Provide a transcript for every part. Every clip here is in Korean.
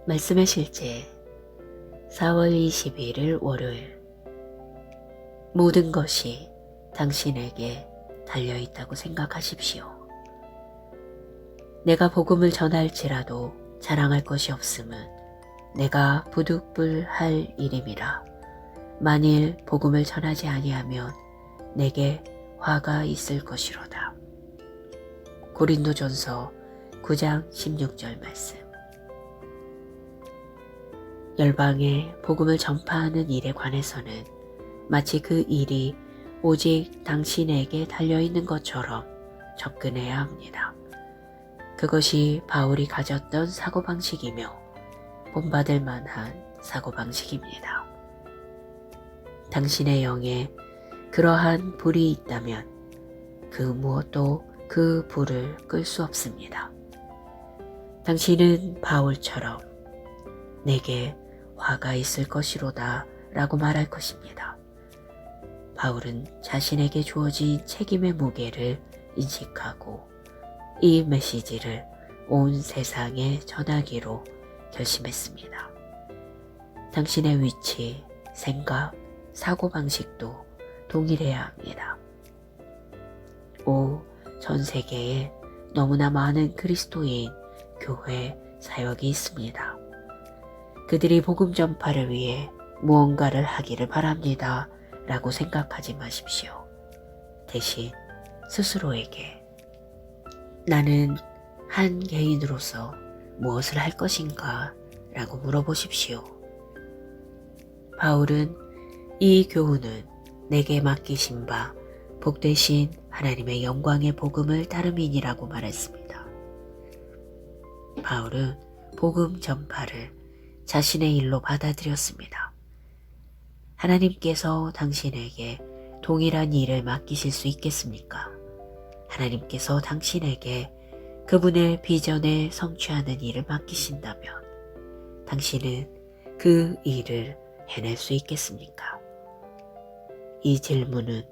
말씀의 실제 4월 21일 월요일. 모든 것이 당신에게 달려있다고 생각하십시오. 내가 복음을 전할지라도 자랑할 것이 없음은 내가 부득불할 일임이라. 만일 복음을 전하지 아니하면 내게 화가 있을 것이로다. 고린도전서 9장 16절 말씀. 열방에 복음을 전파하는 일에 관해서는 마치 그 일이 오직 당신에게 달려있는 것처럼 접근해야 합니다. 그것이 바울이 가졌던 사고방식이며 본받을 만한 사고방식입니다. 당신의 영에 그러한 불이 있다면 그 무엇도 그 불을 끌 수 없습니다. 당신은 바울처럼 내게 화가 있을 것이로다 라고 말할 것입니다. 바울은 자신에게 주어진 책임의 무게를 인식하고 이 메시지를 온 세상에 전하기로 결심했습니다. 당신의 위치, 생각, 사고방식도 동일해야 합니다. 전 세계에 너무나 많은 그리스도인 교회 사역이 있습니다. 그들이 복음 전파를 위해 무언가를 하기를 바랍니다 라고 생각하지 마십시오. 대신 스스로에게 나는 한 개인으로서 무엇을 할 것인가 라고 물어보십시오. 바울은 이 교훈은 내게 맡기신 바 복되신 하나님의 영광의 복음을 따름이니라고 말했습니다. 바울은 복음 전파를 자신의 일로 받아들였습니다. 하나님께서 당신에게 동일한 일을 맡기실 수 있겠습니까? 하나님께서 당신에게 그분의 비전에 성취하는 일을 맡기신다면 당신은 그 일을 해낼 수 있겠습니까? 이 질문은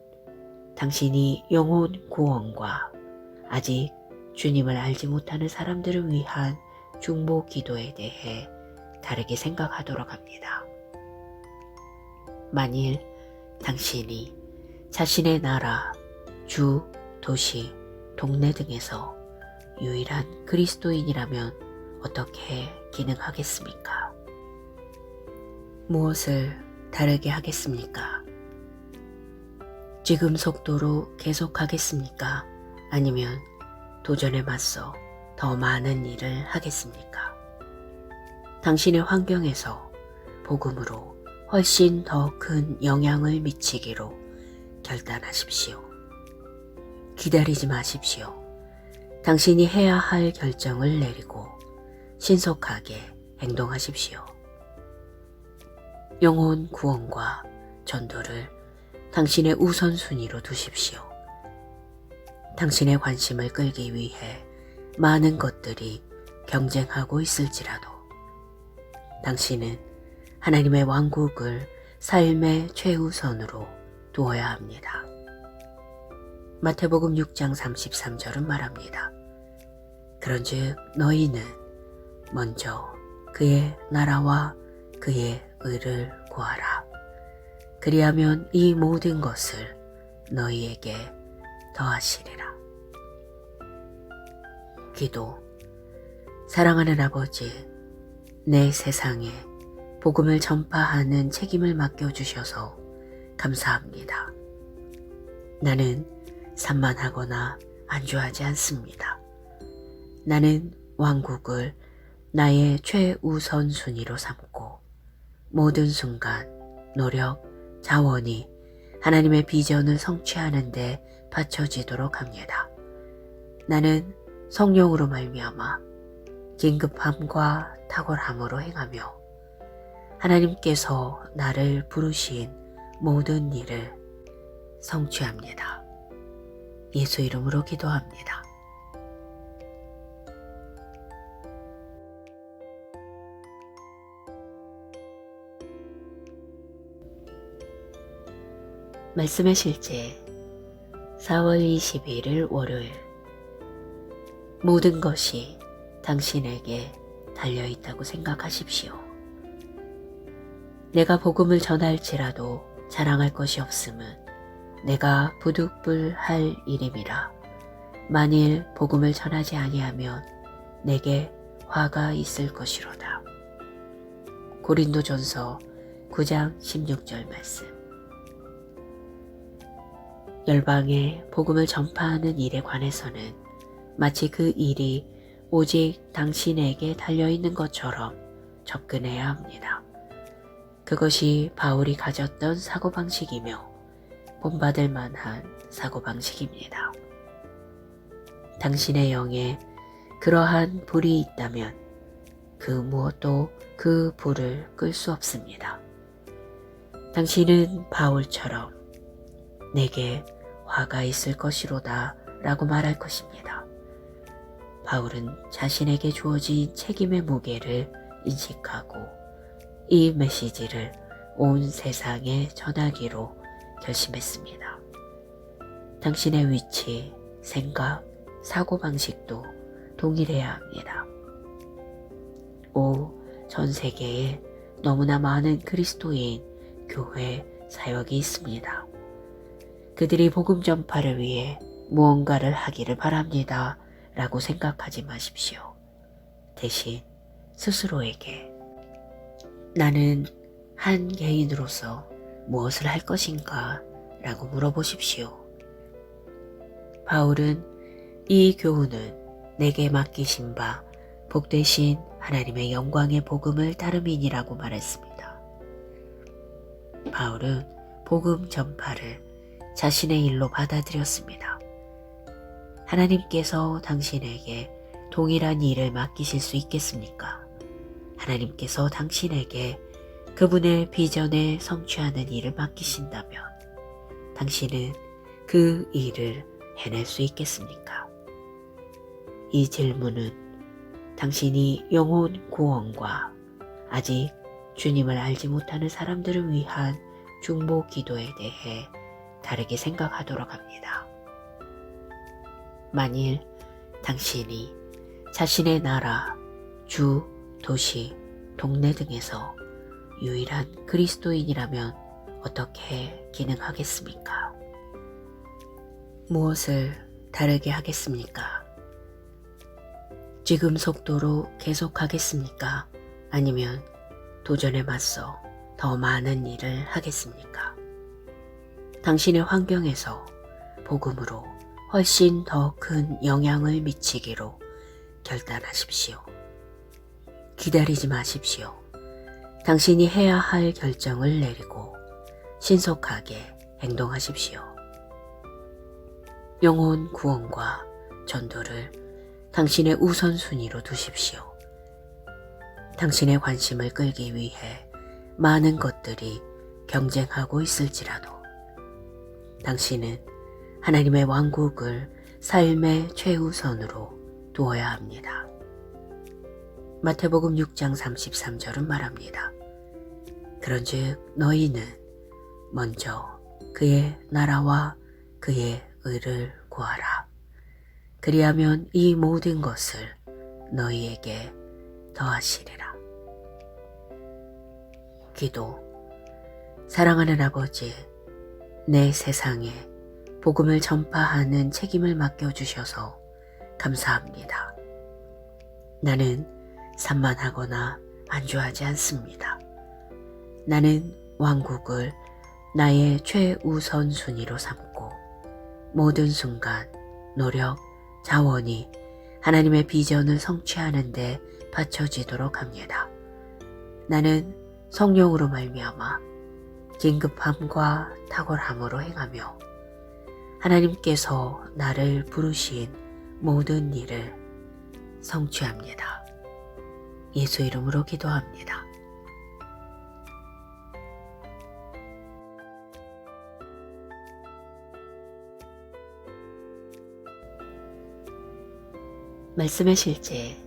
당신이 영혼 구원과 아직 주님을 알지 못하는 사람들을 위한 중보 기도에 대해 다르게 생각하도록 합니다. 만일 당신이 자신의 나라, 주, 도시, 동네 등에서 유일한 그리스도인이라면 어떻게 기능하겠습니까? 무엇을 다르게 하겠습니까? 지금 속도로 계속하겠습니까? 아니면 도전에 맞서 더 많은 일을 하겠습니까? 당신의 환경에서 복음으로 훨씬 더 큰 영향을 미치기로 결단하십시오. 기다리지 마십시오. 당신이 해야 할 결정을 내리고 신속하게 행동하십시오. 영혼 구원과 전도를 당신의 우선순위로 두십시오. 당신의 관심을 끌기 위해 많은 것들이 경쟁하고 있을지라도 당신은 하나님의 왕국을 삶의 최우선으로 두어야 합니다. 마태복음 6장 33절은 말합니다. 그런즉 너희는 먼저 그의 나라와 그의 의를 구하라. 그리하면 이 모든 것을 너희에게 더하시리라. 기도. 사랑하는 아버지, 내 세상에 복음을 전파하는 책임을 맡겨주셔서 감사합니다. 나는 산만하거나 안주하지 않습니다. 나는 왕국을 나의 최우선 순위로 삼고 모든 순간, 노력, 자원이 하나님의 비전을 성취하는 데 바쳐지도록 합니다. 나는 성령으로 말미암아 긴급함과 탁월함으로 행하며 하나님께서 나를 부르신 모든 일을 성취합니다. 예수 이름으로 기도합니다. 말씀의 실제 4월 21일 월요일. 모든 것이 당신에게 달려있다고 생각하십시오. 내가 복음을 전할지라도 자랑할 것이 없음은 내가 부득불할 일임이라. 만일 복음을 전하지 아니하면 내게 화가 있을 것이로다. 고린도전서 9장 16절 말씀. 열방에 복음을 전파하는 일에 관해서는 마치 그 일이 오직 당신에게 달려있는 것처럼 접근해야 합니다. 그것이 바울이 가졌던 사고방식이며 본받을 만한 사고방식입니다. 당신의 영에 그러한 불이 있다면 그 무엇도 그 불을 끌 수 없습니다. 당신은 바울처럼 내게 화가 있을 것이로다 라고 말할 것입니다. 바울은 자신에게 주어진 책임의 무게를 인식하고 이 메시지를 온 세상에 전하기로 결심했습니다. 당신의 위치, 생각, 사고방식도 동일해야 합니다. 전 세계에 너무나 많은 그리스도인 교회 사역이 있습니다. 그들이 복음 전파를 위해 무언가를 하기를 바랍니다 라고 생각하지 마십시오. 대신 스스로에게 나는 한 개인으로서 무엇을 할 것인가 라고 물어보십시오. 바울은 이 교훈은 내게 맡기신 바 복되신 하나님의 영광의 복음을 따름이니라고 말했습니다. 바울은 복음 전파를 자신의 일로 받아들였습니다. 하나님께서 당신에게 동일한 일을 맡기실 수 있겠습니까? 하나님께서 당신에게 그분의 비전에 성취하는 일을 맡기신다면 당신은 그 일을 해낼 수 있겠습니까? 이 질문은 당신이 영혼 구원과 아직 주님을 알지 못하는 사람들을 위한 중보 기도에 대해 다르게 생각하도록 합니다. 만일 당신이 자신의 나라, 주, 도시, 동네 등에서 유일한 그리스도인이라면 어떻게 기능하겠습니까? 무엇을 다르게 하겠습니까? 지금 속도로 계속하겠습니까? 아니면 도전에 맞서 더 많은 일을 하겠습니까? 당신의 환경에서 복음으로 훨씬 더 큰 영향을 미치기로 결단하십시오. 기다리지 마십시오. 당신이 해야 할 결정을 내리고 신속하게 행동하십시오. 영혼 구원과 전도를 당신의 우선순위로 두십시오. 당신의 관심을 끌기 위해 많은 것들이 경쟁하고 있을지라도 당신은 하나님의 왕국을 삶의 최우선으로 두어야 합니다. 마태복음 6장 33절은 말합니다. 그런즉 너희는 먼저 그의 나라와 그의 의를 구하라. 그리하면 이 모든 것을 너희에게 더하시리라. 기도. 사랑하는 아버지, 내 세상에 복음을 전파하는 책임을 맡겨주셔서 감사합니다. 나는 산만하거나 안주하지 않습니다. 나는 왕국을 나의 최우선 순위로 삼고 모든 순간, 노력, 자원이 하나님의 비전을 성취하는 데 바쳐지도록 합니다. 나는 성령으로 말미암아 긴급함과 탁월함으로 행하며 하나님께서 나를 부르신 모든 일을 성취합니다. 예수 이름으로 기도합니다. 말씀의 실제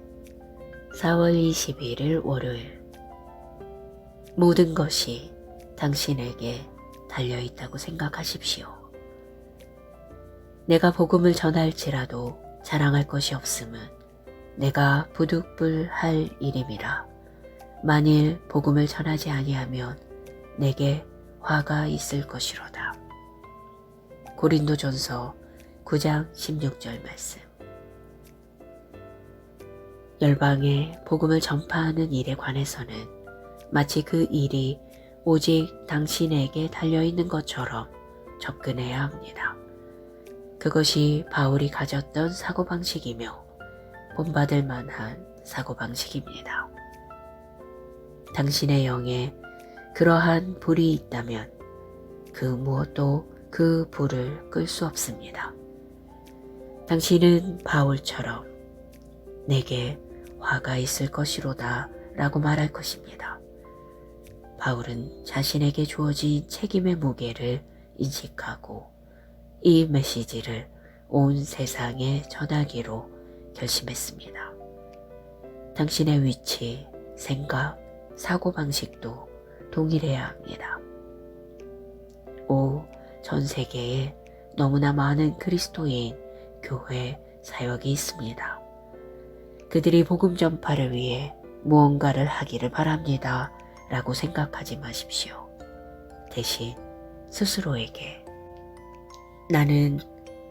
4월 22일 월요일. 모든 것이 당신에게 달려있다고 생각하십시오. 내가 복음을 전할지라도 자랑할 것이 없음은 내가 부득불할 일임이라. 만일 복음을 전하지 아니하면 내게 화가 있을 것이로다. 고린도전서 9장 16절 말씀. 열방에 복음을 전파하는 일에 관해서는 마치 그 일이 오직 당신에게 달려있는 것처럼 접근해야 합니다. 그것이 바울이 가졌던 사고방식이며 본받을 만한 사고방식입니다. 당신의 영에 그러한 불이 있다면 그 무엇도 그 불을 끌 수 없습니다. 당신은 바울처럼 내게 화가 있을 것이로다 라고 말할 것입니다. 바울은 자신에게 주어진 책임의 무게를 인식하고 이 메시지를 온 세상에 전하기로 결심했습니다. 당신의 위치, 생각, 사고방식도 동일해야 합니다. 전 세계에 너무나 많은 그리스도인 교회 사역이 있습니다. 그들이 복음 전파를 위해 무언가를 하기를 바랍니다 라고 생각하지 마십시오. 대신 스스로에게 나는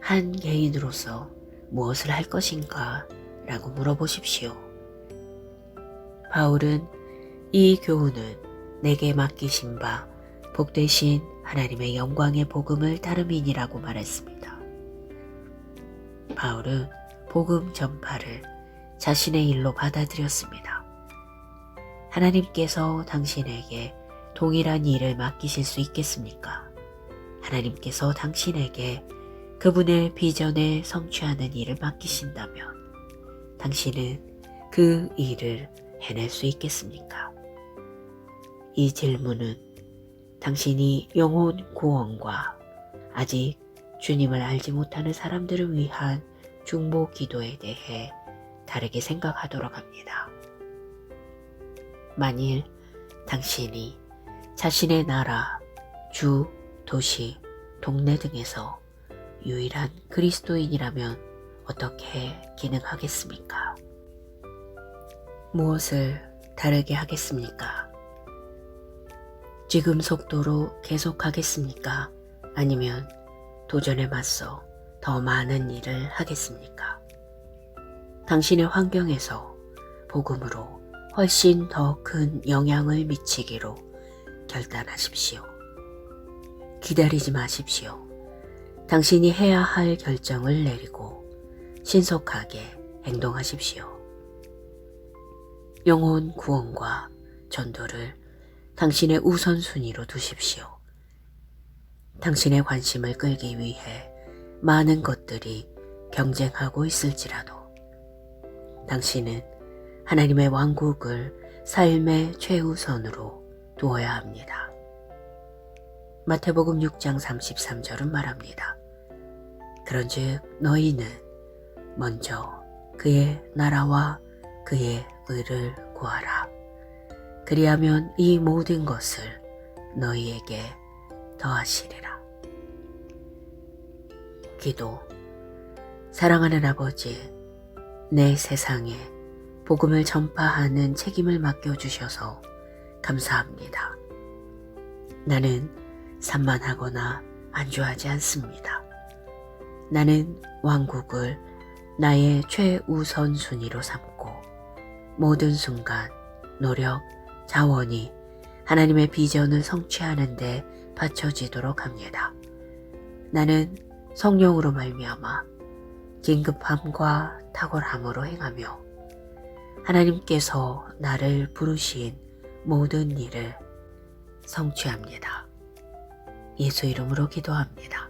한 개인으로서 무엇을 할 것인가 라고 물어보십시오. 바울은 이 교훈은 내게 맡기신 바 복되신 하나님의 영광의 복음을 따름이니라고 말했습니다. 바울은 복음 전파를 자신의 일로 받아들였습니다. 하나님께서 당신에게 동일한 일을 맡기실 수 있겠습니까? 하나님께서 당신에게 그분의 비전을 성취하는 일을 맡기신다면 당신은 그 일을 해낼 수 있겠습니까? 이 질문은 당신이 영혼 구원과 아직 주님을 알지 못하는 사람들을 위한 중보 기도에 대해 다르게 생각하도록 합니다. 만일 당신이 자신의 나라, 주, 도시, 동네 등에서 유일한 그리스도인이라면 어떻게 기능하겠습니까? 무엇을 다르게 하겠습니까? 지금 속도로 계속하겠습니까? 아니면 도전에 맞서 더 많은 일을 하겠습니까? 당신의 환경에서 복음으로 훨씬 더 큰 영향을 미치기로 결단하십시오. 기다리지 마십시오. 당신이 해야 할 결정을 내리고 신속하게 행동하십시오. 영혼 구원과 전도를 당신의 우선순위로 두십시오. 당신의 관심을 끌기 위해 많은 것들이 경쟁하고 있을지라도 당신은 하나님의 왕국을 삶의 최우선으로 두어야 합니다. 마태복음 6장 33절은 말합니다. 그런즉 너희는 먼저 그의 나라와 그의 의를 구하라. 그리하면 이 모든 것을 너희에게 더하시리라. 기도. 사랑하는 아버지, 내 세상에 복음을 전파하는 책임을 맡겨주셔서 감사합니다. 나는 산만하거나 안주하지 않습니다. 나는 왕국을 나의 최우선 순위로 삼고 모든 순간, 노력, 자원이 하나님의 비전을 성취하는 데 바쳐지도록 합니다. 나는 성령으로 말미암아 긴급함과 탁월함으로 행하며 하나님께서 나를 부르신 모든 일을 성취합니다. 예수 이름으로 기도합니다.